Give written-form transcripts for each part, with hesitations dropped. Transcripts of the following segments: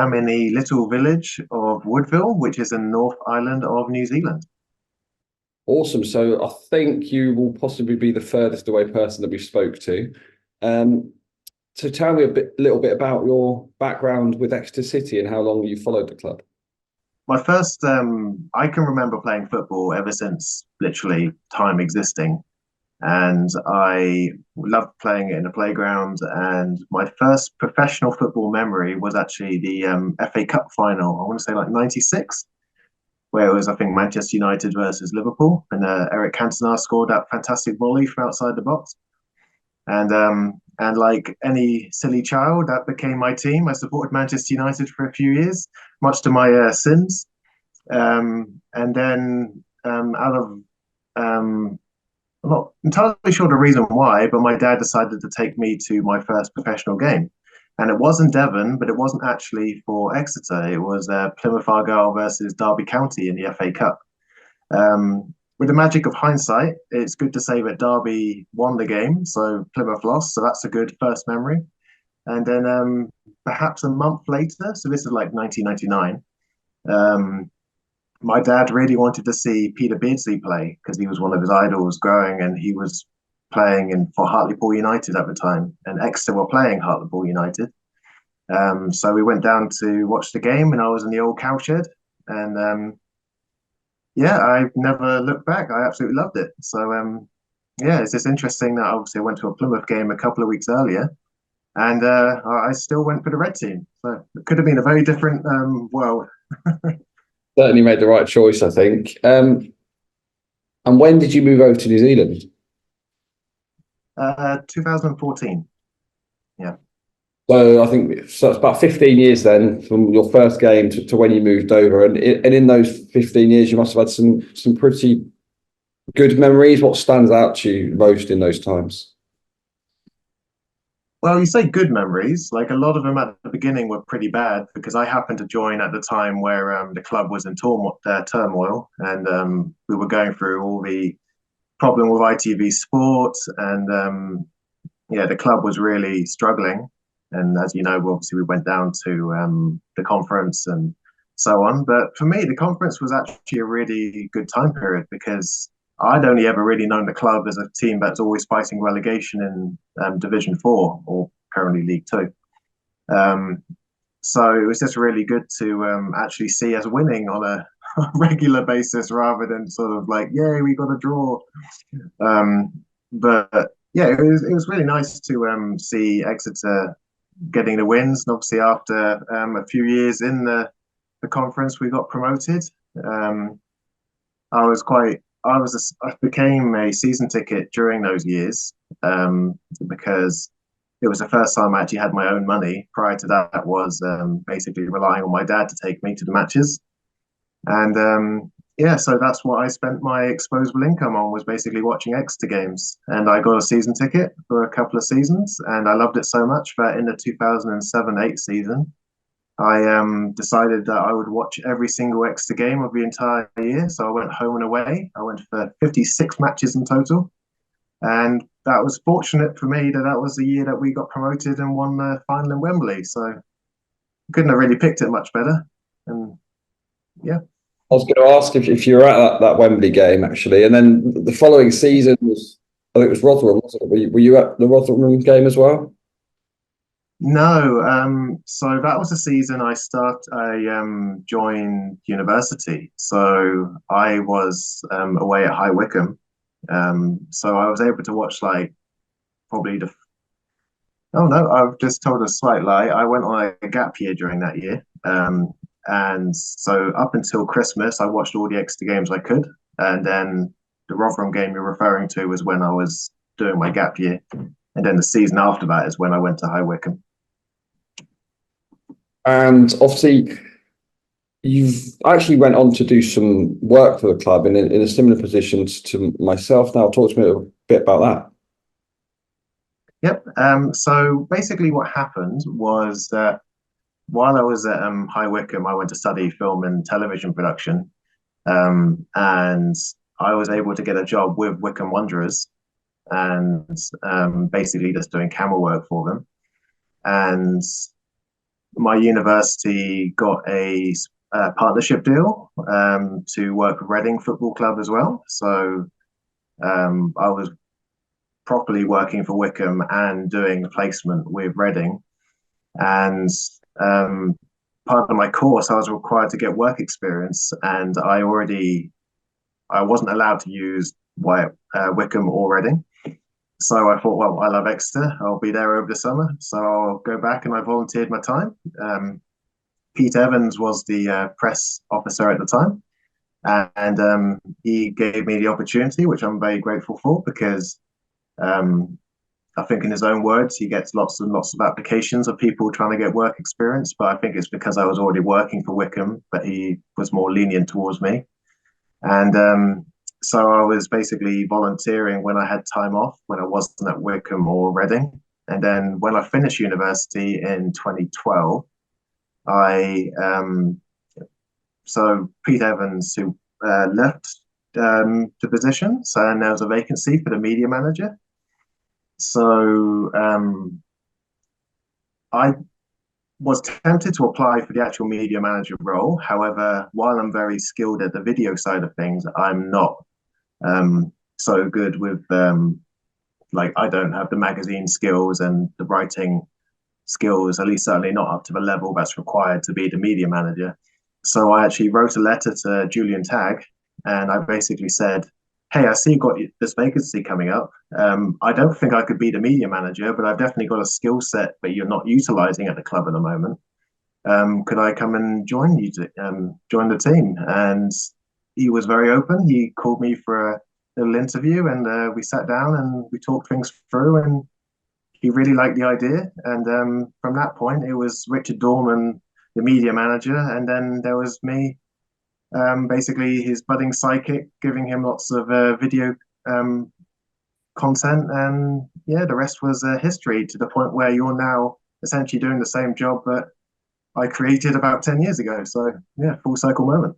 am in the little village of Woodville, which is in the North Island of New Zealand. Awesome. So I think you will possibly be the furthest away person that we spoke to. Um, so tell me little bit about your background with Exeter City and how long you followed the club. My first, I can remember playing football ever since literally time existing. And I loved playing it in the playground. And my first professional football memory was actually the FA Cup final. I want to say like '96, where it was, I think, Manchester United versus Liverpool, and Eric Cantona scored that fantastic volley from outside the box. And like any silly child, that became my team. I supported Manchester United for a few years, much to my sins. And then out of I'm not entirely sure the reason why, but my dad decided to take me to my first professional game. And it was in Devon, but it wasn't actually for Exeter. It was Plymouth Argyle versus Derby County in the FA Cup. With the magic of hindsight, it's good to say that Derby won the game, so Plymouth lost. So that's a good first memory. And then perhaps a month later, so this is like 1999, my dad really wanted to see Peter Beardsley play because he was one of his idols growing, and he was playing for Hartlepool United at the time, and Exeter were playing Hartlepool United. So we went down to watch the game, and I was in the old cowshed, and yeah, I never looked back. I absolutely loved it. So yeah, it's just interesting that obviously I went to a Plymouth game a couple of weeks earlier, and I still went for the red team. So it could have been a very different world. Certainly made the right choice, I think. And when did you move over to New Zealand? 2014. Yeah. So I think so it's about 15 years then from your first game to when you moved over. And in those 15 years, you must have had some pretty good memories. What stands out to you most in those times? Well, you say good memories. Like a lot of them at the beginning were pretty bad because I happened to join at the time where the club was in turmoil, and we were going through all the problem with ITV Sport, and yeah, the club was really struggling. And as you know, obviously we went down to the conference and so on. But for me, the conference was actually a really good time period because I'd only ever really known the club as a team that's always fighting relegation in Division 4 or currently League 2. So it was just really good to actually see us winning on a regular basis rather than sort of like, yeah, we got a draw. But yeah, it was really nice to see Exeter getting the wins. And obviously, after a few years in the conference, we got promoted. I became a season ticket during those years because it was the first time I actually had my own money. Prior to that, was basically relying on my dad to take me to the matches. And yeah, so that's what I spent my disposable income on, was basically watching Exeter games. And I got a season ticket for a couple of seasons, and I loved it so much that in the 2007-8 season, I decided that I would watch every single Exeter game of the entire year. So I went home and away. I went for 56 matches in total. And that was fortunate for me that that was the year that we got promoted and won the final in Wembley. So couldn't have really picked it much better. And yeah. I was going to ask if you were at that Wembley game actually, and then the following season was, I think it was Rotherham, wasn't it? Were you at the Rotherham game as well? No, so that was the season I joined university. So I was away at High Wycombe. So I was able to watch like probably the. Oh no, I've just told a slight lie. I went on a gap year during that year. And so up until Christmas, I watched all the Exeter games I could. And then the Rotherham game you're referring to was when I was doing my gap year. And then the season after that is when I went to High Wycombe. And obviously, you've actually went on to do some work for the club in a similar position to myself. Now, talk to me a bit about that. Yep. So basically, what happened was that while I was at High Wycombe, I went to study film and television production, and I was able to get a job with Wycombe Wanderers, and basically just doing camera work for them. And my university got a partnership deal to work with Reading Football Club as well. So I was properly working for Wickham and doing the placement with Reading. And part of my course, I was required to get work experience, and I wasn't allowed to use Wickham or Reading. So I thought, well, I love Exeter. I'll be there over the summer. So I'll go back, and I volunteered my time. Pete Evans was the press officer at the time, and he gave me the opportunity, which I'm very grateful for, because um, I think in his own words, he gets lots and lots of applications of people trying to get work experience. But I think it's because I was already working for Wickham, but he was more lenient towards me. And so I was basically volunteering when I had time off, when I wasn't at Wickham or Reading. And then when I finished university in 2012, I so Pete Evans, who left the position, so and there was a vacancy for the media manager. So I was tempted to apply for the actual media manager role. However, while I'm very skilled at the video side of things, I'm not so good with like I don't have the magazine skills and the writing skills, at least certainly not up to the level that's required to be the media manager. So I actually wrote a letter to Julian Tagg, and I basically said, "Hey, I see you got this vacancy coming up. I don't think I could be the media manager, but I've definitely got a skill set that you're not utilizing at the club at the moment. Could I come and join you to join the team?" And he was very open. He called me for a little interview, and we sat down and we talked things through. And he really liked the idea. And from that point, it was Richard Dorman, the media manager, and then there was me, basically his budding psychic, giving him lots of video content. And yeah, the rest was history, to the point where you're now essentially doing the same job that I created about 10 years ago. So yeah, full cycle moment.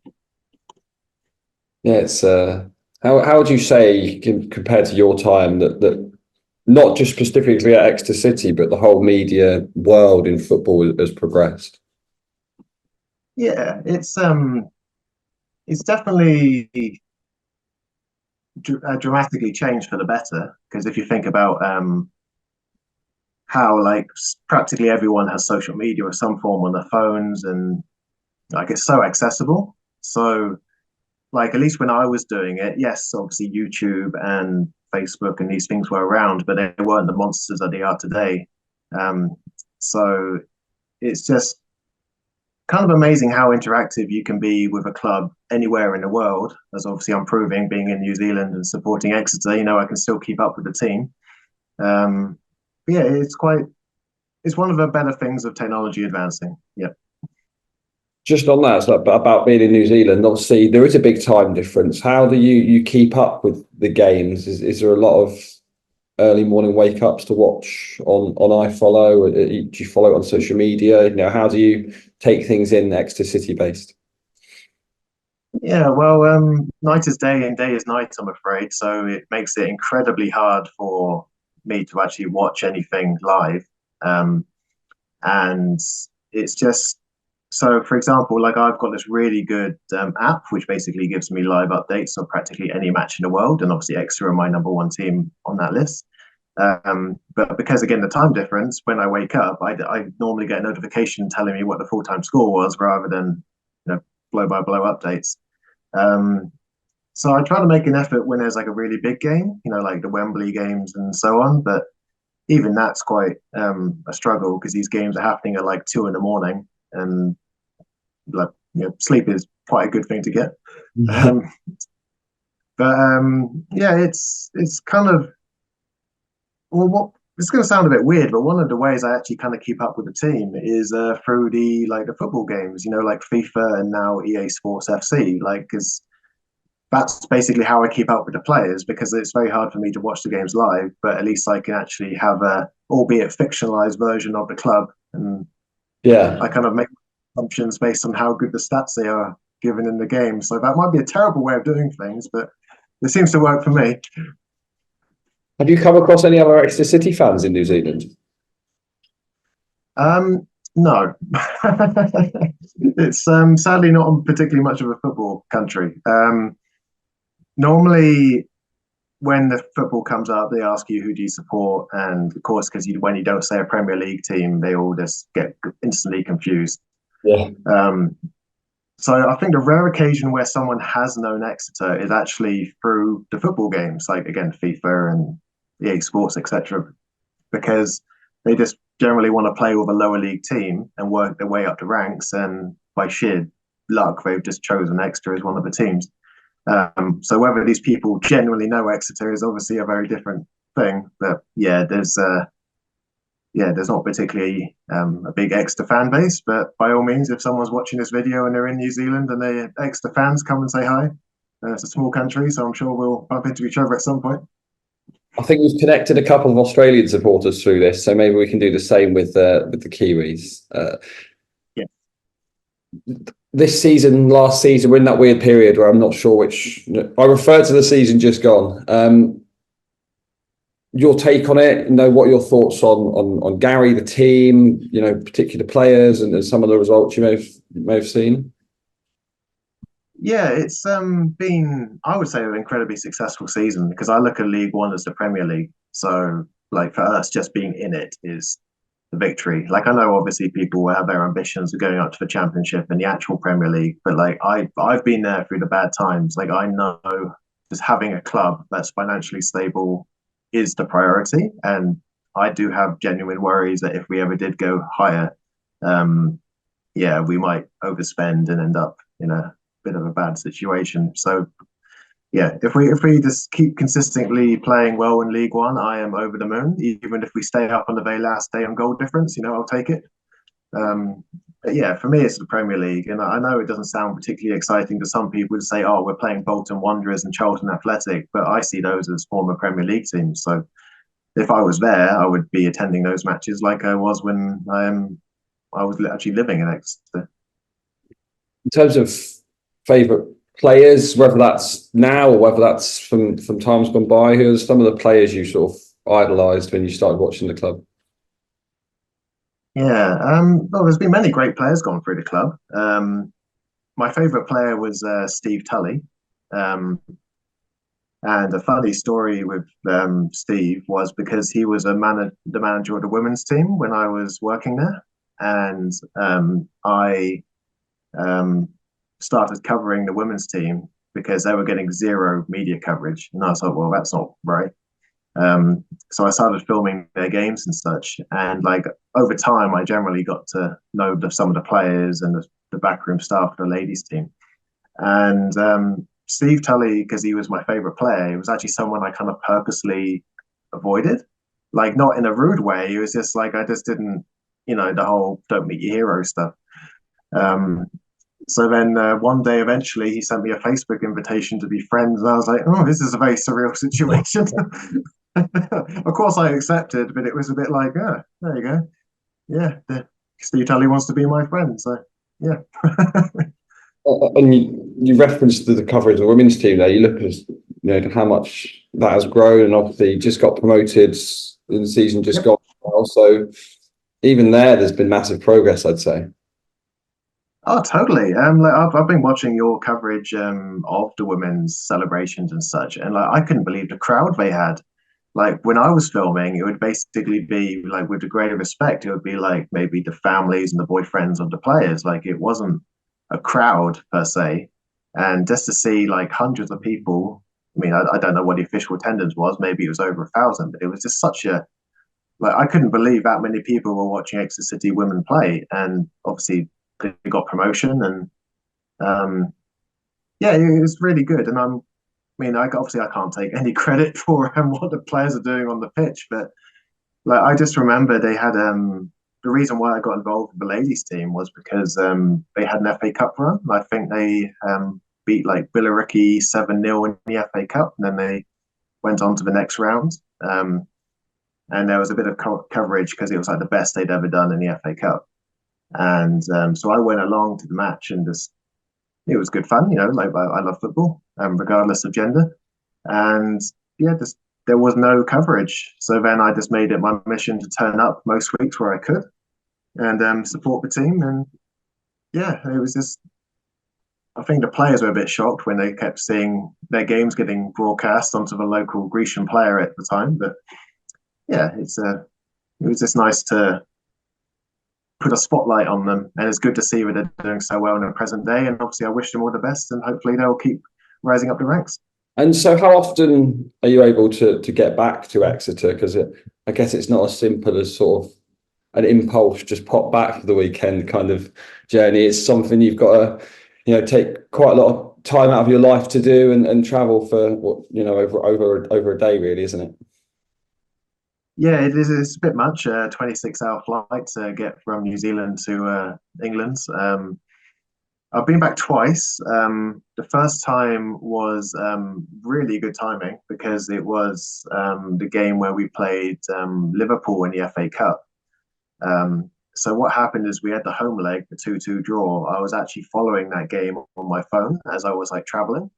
Yeah, it's how would you say compared to your time that not just specifically at Exeter City, but the whole media world in football has progressed? Yeah, it's definitely dramatically changed for the better, because if you think about how like practically everyone has social media of some form on their phones, and like it's so accessible. So like at least when I was doing it, yes, obviously YouTube and Facebook and these things were around, but they weren't the monsters that they are today. Um, so it's just kind of amazing how interactive you can be with a club anywhere in the world. As obviously I'm proving, being in New Zealand and supporting Exeter, I can still keep up with the team. But yeah, it's one of the better things of technology advancing. Yeah. Just on that, so about being in New Zealand, obviously there is a big time difference. How do you keep up with the games? Is there a lot of early morning wake ups to watch on iFollow? Do you follow it on social media? How do you take things in Exeter City based? Yeah, well, night is day and day is night, I'm afraid. So it makes it incredibly hard for me to actually watch anything live. Um, and it's just so, for example, like I've got this really good app which basically gives me live updates of practically any match in the world, and obviously Exeter are my number one team on that list. But because again the time difference, when I wake up, I normally get a notification telling me what the full time score was, rather than blow by blow updates. Um, so I try to make an effort when there's like a really big game, like the Wembley games and so on. But even that's quite a struggle, because these games are happening at like 2 in the morning, and like sleep is quite a good thing to get. Um, but yeah, it's kind of, well, what it's going to sound a bit weird, but one of the ways I actually kind of keep up with the team is through the football games, like FIFA and now EA Sports FC, like because that's basically how I keep up with the players, because it's very hard for me to watch the games live, but at least I can actually have a, albeit fictionalized version of the club, and Yeah. I kind of make assumptions based on how good the stats they are given in the game. So that might be a terrible way of doing things, but it seems to work for me. Have you come across any other Exeter City fans in New Zealand? No, it's sadly not particularly much of a football country. Normally, when the football comes up, they ask you who do you support, and of course, because when you don't say a Premier League team, they all just get instantly confused. Yeah. Um, so I think the rare occasion where someone has known Exeter is actually through the football games, like again FIFA and EA Sports, etc. Because they just generally want to play with a lower league team and work their way up the ranks. And by sheer luck, they've just chosen Exeter as one of the teams. So whether these people genuinely know Exeter is obviously a very different thing. But there's not particularly a big Exeter fan base. But by all means, if someone's watching this video and they're in New Zealand and they're Exeter fans, come and say hi. It's a small country, so I'm sure we'll bump into each other at some point. I think we've connected a couple of Australian supporters through this, so maybe we can do the same with the Kiwis. Yeah. This season, last season, we're in that weird period where I'm not sure which. I refer to the season just gone. Your take on it, what are your thoughts on Gary, the team, particular players and some of the results you may have seen? Yeah, it's been, I would say, an incredibly successful season because I look at League One as the Premier League. So like for us, just being in it is the victory. Like I know obviously people have their ambitions of going up to the Championship and the actual Premier League, but like I've been there through the bad times. Like I know just having a club that's financially stable is the priority. And I do have genuine worries that if we ever did go higher, um, yeah, we might overspend and end up in a bit of a bad situation. So yeah, if we just keep consistently playing well in League One, I am over the moon. Even if we stay up on the very last day on goal difference, I'll take it. But yeah, for me, it's the Premier League, and I know it doesn't sound particularly exciting to some people to say, "Oh, we're playing Bolton Wanderers and Charlton Athletic," but I see those as former Premier League teams. So if I was there, I would be attending those matches like I was when I was actually living in Exeter. In terms of favourite players, whether that's now or whether that's from times gone by, who are some of the players you sort of idolised when you started watching the club? Yeah, well, there's been many great players gone through the club. My favourite player was Steve Tully. Um, and a funny story with Steve was because he was the manager of the women's team when I was working there. And I um, started covering the women's team because they were getting zero media coverage. And I was like, well, that's not right. So I started filming their games and such. And like over time, I generally got to know some of the players and the backroom staff of the ladies team. And Steve Tully, because he was my favorite player, he was actually someone I kind of purposely avoided. Like not in a rude way. He was just like I just didn't, the whole "don't meet your hero" stuff. Um, so then one day, eventually, he sent me a Facebook invitation to be friends, and I was like, "Oh, this is a very surreal situation." Of course, I accepted, but it was a bit like, "Oh, there you go. Yeah, Steve Tully wants to be my friend." So, yeah. And you referenced the coverage of the women's team there. You look at how much that has grown, and obviously just got promoted in the season just Yep. gone. So even there's been massive progress, I'd say. Oh, totally. Like I've been watching your coverage of the women's celebrations and such, and like I couldn't believe the crowd they had. Like when I was filming, it would basically be like with the greater respect, it would be like maybe the families and the boyfriends of the players. Like it wasn't a crowd per se. And just to see like hundreds of people, I mean, I don't know what the official attendance was, maybe it was over 1,000, but it was just such a like I couldn't believe that many people were watching Exeter City women play. And obviously they got promotion and um yeah, it was really good. And I mean, obviously I can't take any credit for what the players are doing on the pitch, but like I just remember they had the reason why I got involved with the ladies team was because they had an FA Cup run. I think they beat like Billericay 7-0 in the FA Cup, and then they went on to the next round. And there was a bit of coverage because it was like the best they'd ever done in the FA Cup. And so I went along to the match and just it was good fun, like I love football, regardless of gender. And yeah, just there was no coverage. So then I just made it my mission to turn up most weeks where I could. and support the team. And yeah, it was just. I think the players were a bit shocked when they kept seeing their games getting broadcast onto the local Grecian player at the time. But yeah, it was just nice to put a spotlight on them, and it's good to see that they're doing so well in the present day. And obviously, I wish them all the best, and hopefully, they'll keep rising up the ranks. And so, how often are you able to get back to Exeter? Because I guess it's not as simple as sort of an impulse, just pop back for the weekend kind of journey. It's something you've got to, take quite a lot of time out of your life to do and travel for what, over a day, really, isn't it? Yeah, it is. It's a bit much. 26-hour flight to get from New Zealand to England. I've been back twice. The first time was really good timing because it was the game where we played Liverpool in the FA Cup. So what happened is we had the home leg, the 2-2 draw. I was actually following that game on my phone as I was like traveling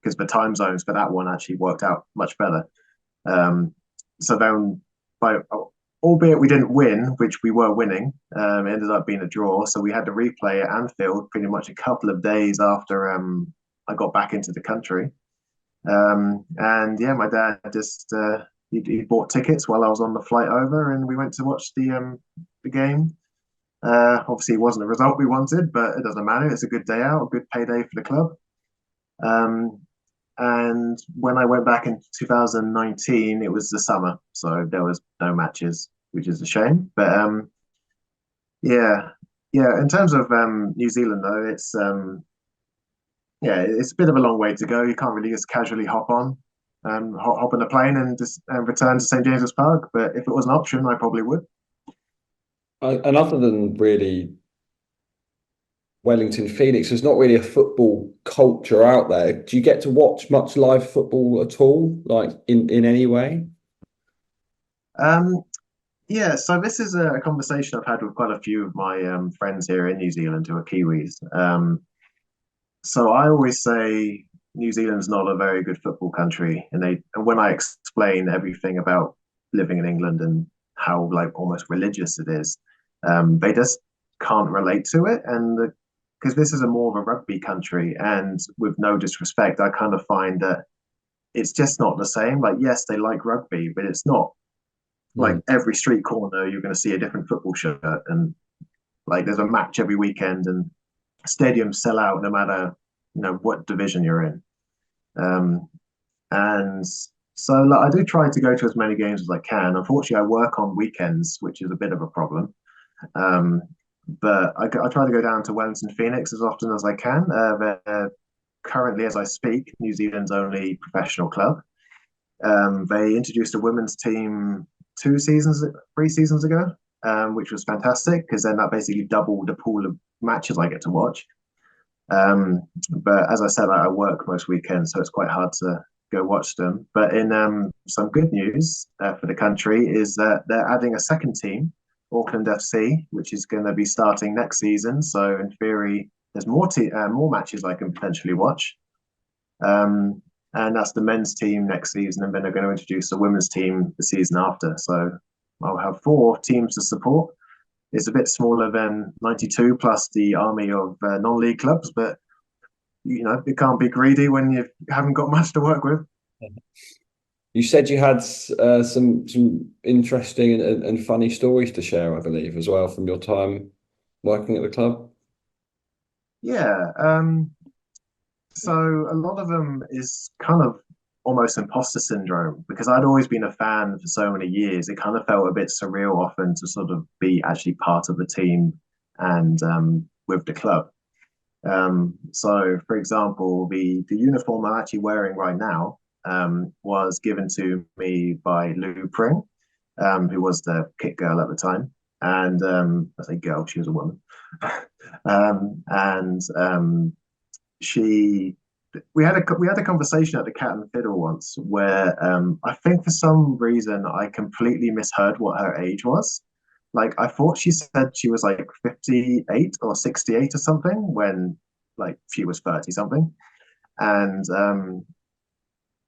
because the time zones for that one actually worked out much better. Um, so then, by albeit we didn't win, which we were winning, it ended up being a draw. So we had to replay at Anfield pretty much a couple of days after I got back into the country. And yeah, my dad just he bought tickets while I was on the flight over, and we went to watch the game. Obviously, it wasn't the result we wanted, but it doesn't matter. It's a good day out, a good payday for the club. Um, and when I went back in 2019, it was the summer, so there was no matches, which is a shame. But yeah, yeah. In terms of New Zealand, though, it's yeah, it's a bit of a long way to go. You can't really just casually hop on, hop on a plane and just return to St James's Park. But if it was an option, I probably would. And other than really Wellington Phoenix, there's not really a football culture out there. Do you get to watch much live football at all, like in any way? Um, yeah, so this is a conversation I've had with quite a few of my friends here in New Zealand who are Kiwis. So I always say New Zealand's not a very good football country, and when I explain everything about living in England and how like almost religious it is, they just can't relate to it, and because this is a more of a rugby country, and with no disrespect, I kind of find that it's just not the same. Like, yes, they like rugby, but it's not like Mm. every street corner you're going to see a different football shirt, and like there's a match every weekend, and stadiums sell out no matter what division you're in. Um, and so like, I do try to go to as many games as I can. Unfortunately, I work on weekends, which is a bit of a problem. Um, but I try to go down to Wellington Phoenix as often as I can. They're currently, as I speak, New Zealand's only professional club. They introduced a women's team 3 seasons ago, which was fantastic because then that basically doubled the pool of matches I get to watch. But as I said, I work most weekends, so it's quite hard to go watch them. But in some good news for the country is that they're adding a second team, Auckland FC, which is going to be starting next season. So in theory, there's more matches I can potentially watch. Um, and that's the men's team next season, and then they're going to introduce a women's team the season after. So I'll have 4 teams to support. It's a bit smaller than 92 plus the army of non-league clubs, but you can't be greedy when you haven't got much to work with. You said you had some interesting and funny stories to share, I believe, as well from your time working at the club. Yeah. So a lot of them is kind of almost imposter syndrome because I'd always been a fan for so many years. It kind of felt a bit surreal often to sort of be actually part of the team and with the club. So, for example, the uniform I'm actually wearing right now was given to me by Lou Pring, who was the kit girl at the time. And I say girl, she was a woman. And she we had a conversation at the Cat and Fiddle once where I think for some reason I completely misheard what her age was. Like I thought she said she was like 58 or 68 or something when like she was 30 something. And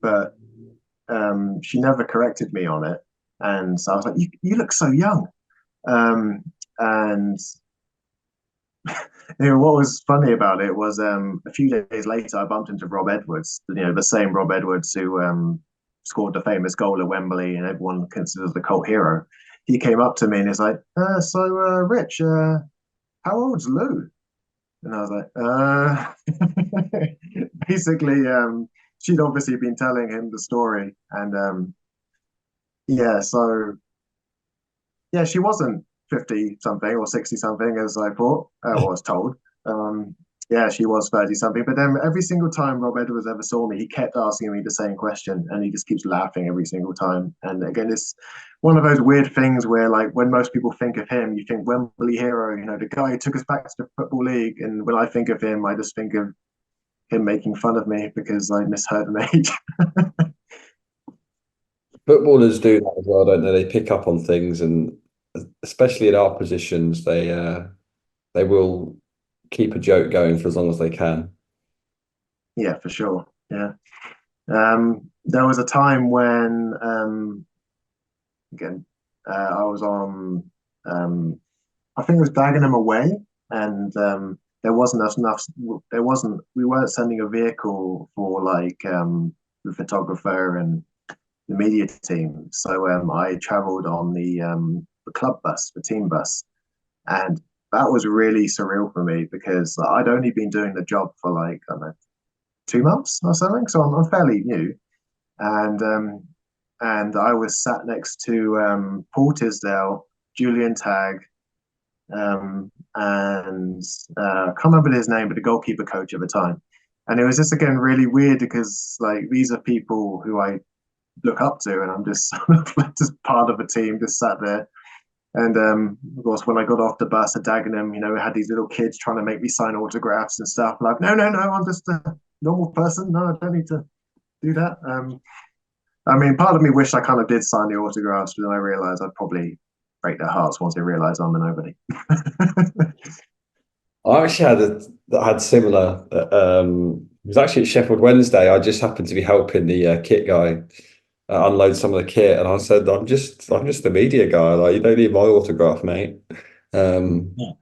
but she never corrected me on it. And so I was like, you look so young. Um, And what was funny about it was a few days later I bumped into Rob Edwards, the same Rob Edwards who scored the famous goal at Wembley and everyone considers the cult hero. He came up to me and he's like, Rich, how old's Lou? And I was like, basically, she'd obviously been telling him the story. And yeah, so yeah, she wasn't 50 something or 60 something as I thought, was told. Um, yeah, she was 30 something. But then every single time Rob Edwards ever saw me, he kept asking me the same question and he just keeps laughing every single time. And again, it's one of those weird things where, like, when most people think of him, you think Wembley hero, the guy who took us back to the Football League. And when I think of him, I just think of him making fun of me because I misheard an age. Footballers do that as well, don't they? They pick up on things, and especially in our positions, they will keep a joke going for as long as they can. Yeah, for sure. Yeah. There was a time when, again, I was on, I think it was Dagenham away, and there wasn't enough. There wasn't. We weren't sending a vehicle for like the photographer and the media team. So I travelled on the club bus, the team bus, and that was really surreal for me because I'd only been doing the job for like, I don't know, 2 months or something. So I'm fairly new, and I was sat next to Paul Tisdale, Julian Tagg, and I can't remember his name, but the goalkeeper coach at the time. And it was just again really weird because like these are people who I look up to, and I'm just just part of a team, just sat there. And of course, when I got off the bus at Dagenham, we had these little kids trying to make me sign autographs and stuff. Like, no, no, no, I'm just a normal person. No, I don't need to do that. I mean, part of me wished I kind of did sign the autographs, but then I realized I'd probably break their hearts once they realize I'm a nobody. I actually had similar. It was actually at Sheffield Wednesday. I just happened to be helping the kit guy unload some of the kit, and I said, I'm just the media guy. Like, you don't need my autograph, mate." Um, Yeah.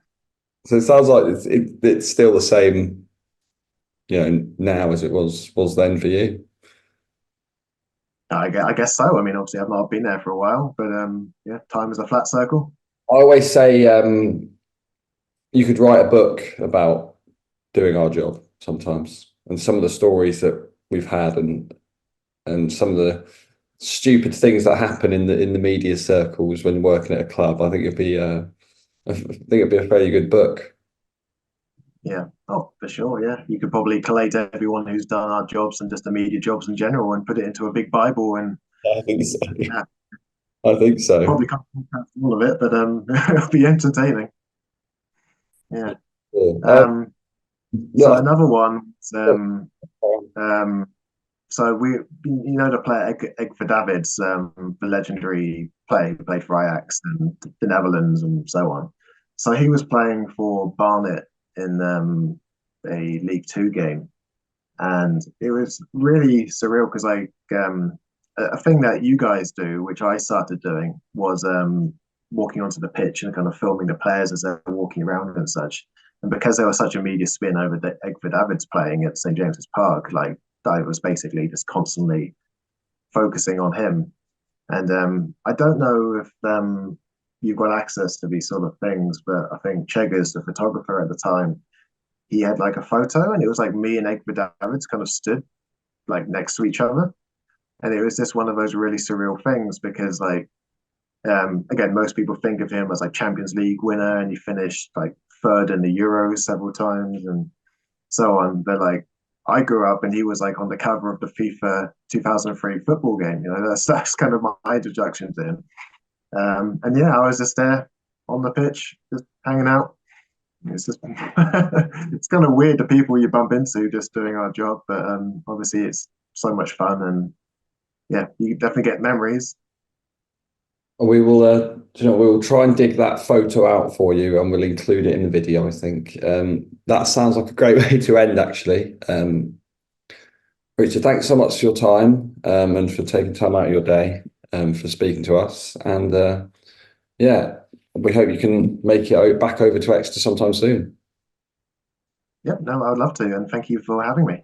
so it sounds like it's still the same, now as it was then for you. I guess so. I mean, obviously, I've not been there for a while, but yeah, time is a flat circle. I always say you could write a book about doing our job sometimes, and some of the stories that we've had, and some of the stupid things that happen in the media circles when working at a club. I think it'd be a fairly good book. Yeah. Oh, for sure. Yeah. You could probably collate everyone who's done our jobs and just the media jobs in general and put it into a big Bible and I think so. yeah, I think so. probably can't capture all of it, but it'll be entertaining. Yeah. Yeah. Um, so Yeah. another one, um, so the player Egver Davids, the legendary player who played for Ajax and the Netherlands and so on. So he was playing for Barnet in a League Two game, and it was really surreal because a thing that you guys do, which I started doing, was walking onto the pitch and kind of filming the players as they're walking around and such. And because there was such a media spin over the Egver Davids playing at St James's Park, like I was basically just constantly focusing on him. And I don't know if you've got access to these sort of things, but I think Cheggers, the photographer at the time, he had like a photo, and it was like me and Egber Davids kind of stood like next to each other, and it was just one of those really surreal things because like again, most people think of him as like Champions League winner, and he finished like third in the Euros several times and so on. But like I grew up and he was like on the cover of the FIFA 2003 football game. That's kind of my introduction to him. And yeah, I was just there on the pitch, just hanging out. It's just it's kind of weird the people you bump into just doing our job, but obviously it's so much fun and yeah, you definitely get memories. We will try and dig that photo out for you, and we'll include it in the video. I think that sounds like a great way to end, actually. Richard, thanks so much for your time, and for taking time out of your day, for speaking to us. And yeah, we hope you can make it back over to Exeter sometime soon. Yep, no, I would love to, and thank you for having me.